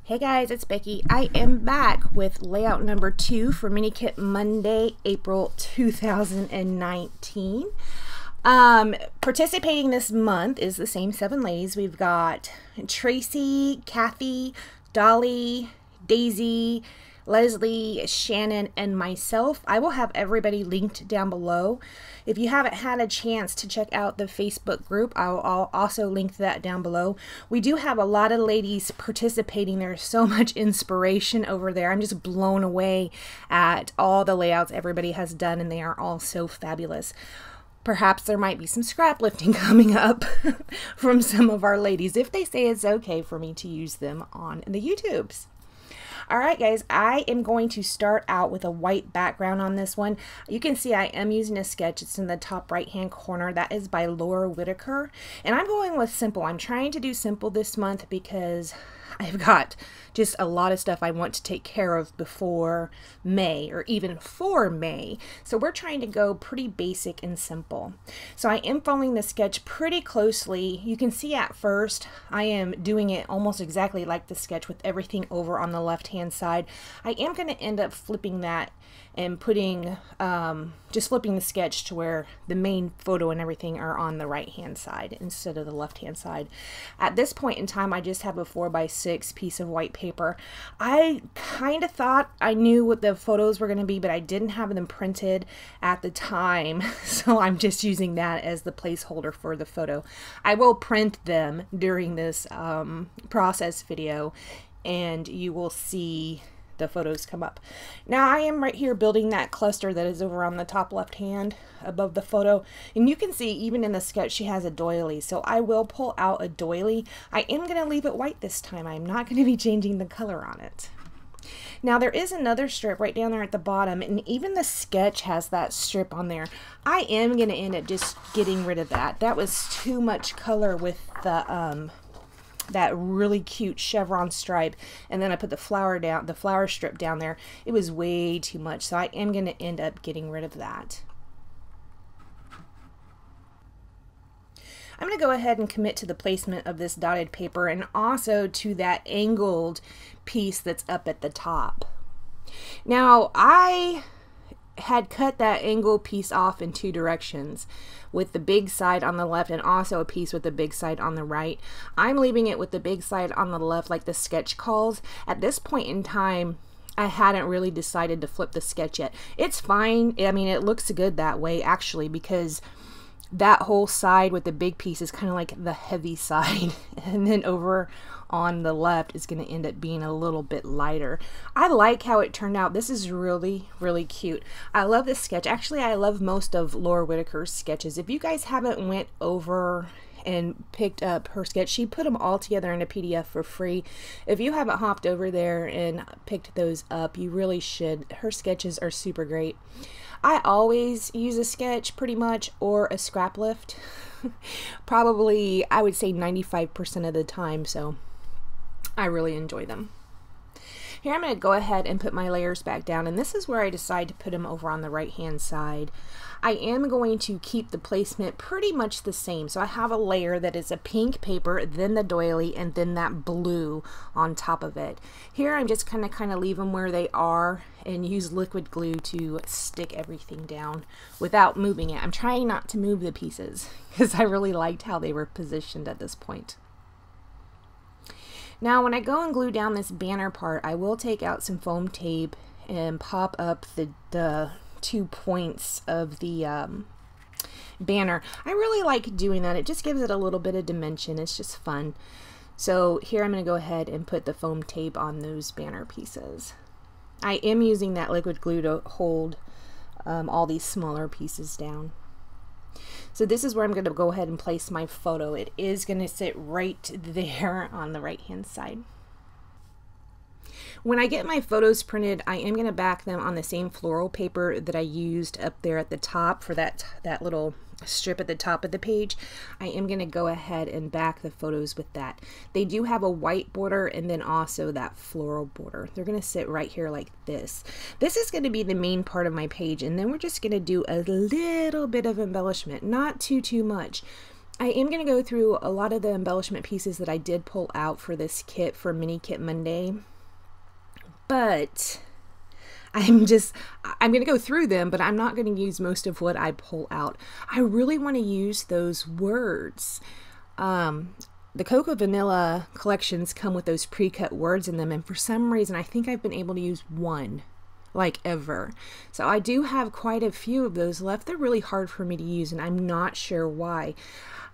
Hey guys, it's Becky. I am back with layout number 2 for Mini Kit Monday, April 2019. Participating this month is the same 7 ladies. We've got Traci, Kathy, Dollie, Daisy, Leslie, Shannon, and myself. I will have everybody linked down below. If you haven't had a chance to check out the Facebook group, I'll also link that down below. We do have a lot of ladies participating. There's so much inspiration over there. I'm just blown away at all the layouts everybody has done, and they are all so fabulous. Perhaps there might be some scrap lifting coming up from some of our ladies, if they say it's okay for me to use them on the YouTubes. Alright guys, I am going to start out with a white background on this one. You can see I am using a sketch. It's in the top right hand corner. That is by Laura Whitaker. And I'm going with simple. I'm trying to do simple this month because I've got just a lot of stuff I want to take care of before May, or even for May. So we're trying to go pretty basic and simple. So I am following the sketch pretty closely. You can see at first I am doing it almost exactly like the sketch with everything over on the left hand side. I am going to end up flipping that and putting just flipping the sketch to where the main photo and everything are on the right hand side instead of the left hand side. At this point in time, I just have a 4x6 piece of white paper. I kind of thought I knew what the photos were going to be, but I didn't have them printed at the time, so I'm just using that as the placeholder for the photo. I will print them during this process video, and you will see the photos come up. Now I am right here building that cluster that is over on the top left hand above the photo, and you can see even in the sketch she has a doily, so I will pull out a doily. I am going to leave it white this time. I'm not going to be changing the color on it. Now there is another strip right down there at the bottom, and even the sketch has that strip on there. I am going to end up just getting rid of that. That was too much color with the that really cute chevron stripe, and then I put the flower strip down there. It was way too much, so I am going to end up getting rid of that. I'm going to go ahead and commit to the placement of this dotted paper and also to that angled piece that's up at the top. Now I had cut that angle piece off in 2 directions, with the big side on the left and also a piece with the big side on the right. I'm leaving it with the big side on the left like the sketch calls. At this point in time, I hadn't really decided to flip the sketch yet. It's fine. I mean, it looks good that way actually, because that whole side with the big piece is kind of like the heavy side, and then over on the left is going to end up being a little bit lighter. I like how it turned out. This is really, really cute. I love this sketch. Actually, I love most of Laura Whitaker's sketches. If you guys haven't went over and picked up her sketch, she put them all together in a PDF for free. If you haven't hopped over there and picked those up, you really should. Her sketches are super great. I always use a sketch pretty much, or a scrap lift. Probably, I would say 95% of the time, so I really enjoy them. Here I'm going to go ahead and put my layers back down, and this is where I decide to put them over on the right hand side. I am going to keep the placement pretty much the same. So I have a layer that is a pink paper, then the doily, and then that blue on top of it. Here I'm just kind of leave them where they are and use liquid glue to stick everything down without moving it. I'm trying not to move the pieces because I really liked how they were positioned at this point. Now when I go and glue down this banner part, I will take out some foam tape and pop up the 2 points of the banner. I really like doing that. It just gives it a little bit of dimension. It's just fun. So here I'm going to go ahead and put the foam tape on those banner pieces. I am using that liquid glue to hold all these smaller pieces down. So this is where I'm going to go ahead and place my photo. It is going to sit right there on the right hand side. When I get my photos printed, I am going to back them on the same floral paper that I used up there at the top for that little strip at the top of the page. I am going to go ahead and back the photos with that. They do have a white border and then also that floral border. They're going to sit right here like this. This is going to be the main part of my page, and then we're just going to do a little bit of embellishment, not too much. I am going to go through a lot of the embellishment pieces that I did pull out for this kit for Mini Kit Monday, but I'm going to go through them, but I'm not going to use most of what I pull out. I really want to use those words. The Cocoa Vanilla collections come with those pre-cut words in them, and for some reason I think I've been able to use one, like ever. So I do have quite a few of those left. They're really hard for me to use, and I'm not sure why.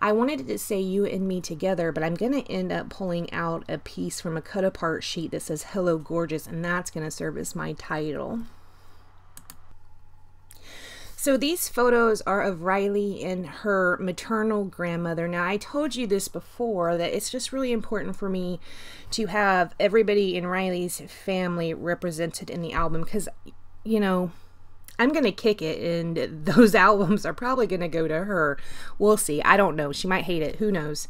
I wanted it to say you and me together, but I'm going to end up pulling out a piece from a cut apart sheet that says Hello Gorgeous, and that's going to serve as my title. So these photos are of Riley and her maternal grandmother. Now, I told you this before, that it's just really important for me to have everybody in Riley's family represented in the album because, you know, I'm going to kick it and those albums are probably going to go to her. We'll see. I don't know. She might hate it. Who knows?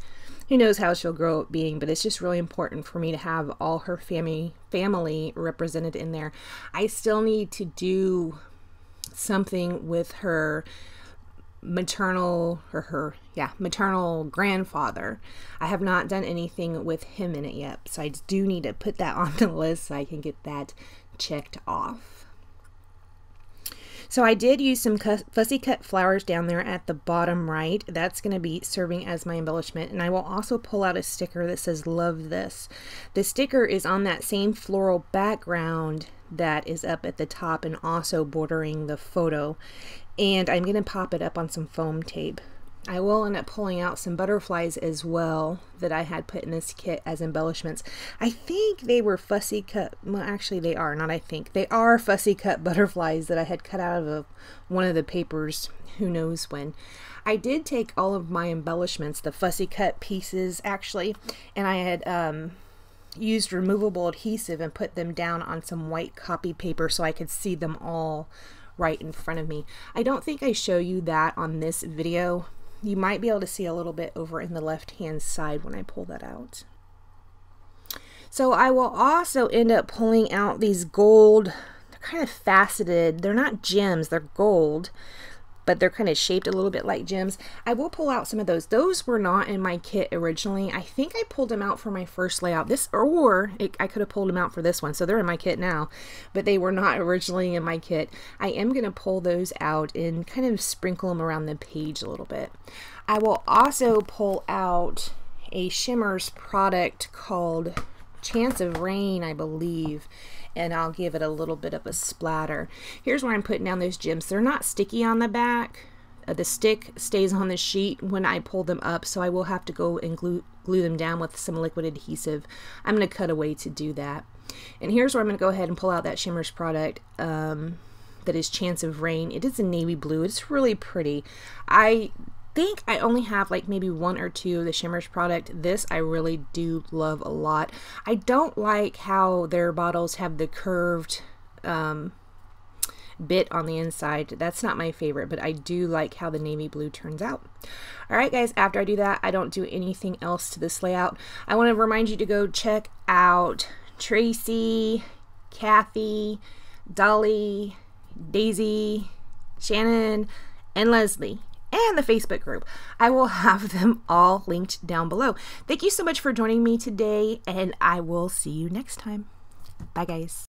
Who knows how she'll grow up being, but it's just really important for me to have all her family represented in there. I still need to do something with her maternal grandfather. I have not done anything with him in it yet, so I do need to put that on the list so I can get that checked off. So I did use some fussy cut flowers down there at the bottom right. That's going to be serving as my embellishment, and I will also pull out a sticker that says Love This. The sticker is on that same floral background that is up at the top and also bordering the photo, and I'm going to pop it up on some foam tape. I will end up pulling out some butterflies as well that I had put in this kit as embellishments. I think they were fussy cut, well actually they are, not I think, they are fussy cut butterflies that I had cut out of one of the papers, who knows when. I did take all of my embellishments, the fussy cut pieces actually, and I had used removable adhesive and put them down on some white copy paper so I could see them all right in front of me. I don't think I show you that on this video. You might be able to see a little bit over in the left hand side when I pull that out. So I will also end up pulling out these gold, they're kind of faceted, they're not gems, they're gold, but they're kind of shaped a little bit like gems. I will pull out some of those. Those were not in my kit originally. I think I pulled them out for my first layout. I could have pulled them out for this one, so they're in my kit now, but they were not originally in my kit. I am going to pull those out and kind of sprinkle them around the page a little bit. I will also pull out a Shimmers product called Chance of Rain, I believe, and I'll give it a little bit of a splatter. Here's where I'm putting down those gems. They're not sticky on the back. The stick stays on the sheet when I pull them up, so I will have to go and glue them down with some liquid adhesive. I'm going to cut away to do that. And here's where I'm going to go ahead and pull out that Shimmers product that is Chance of Rain. It is a navy blue. It's really pretty. I think I only have like maybe one or two of the Shimmers product. This I really do love a lot. I don't like how their bottles have the curved bit on the inside. That's not my favorite, but I do like how the navy blue turns out. Alright guys, after I do that, I don't do anything else to this layout. I want to remind you to go check out Traci, Kathy, Dollie, Daisy, Shannon, and Leslie, and the Facebook group. I will have them all linked down below. Thank you so much for joining me today, and I will see you next time. Bye guys.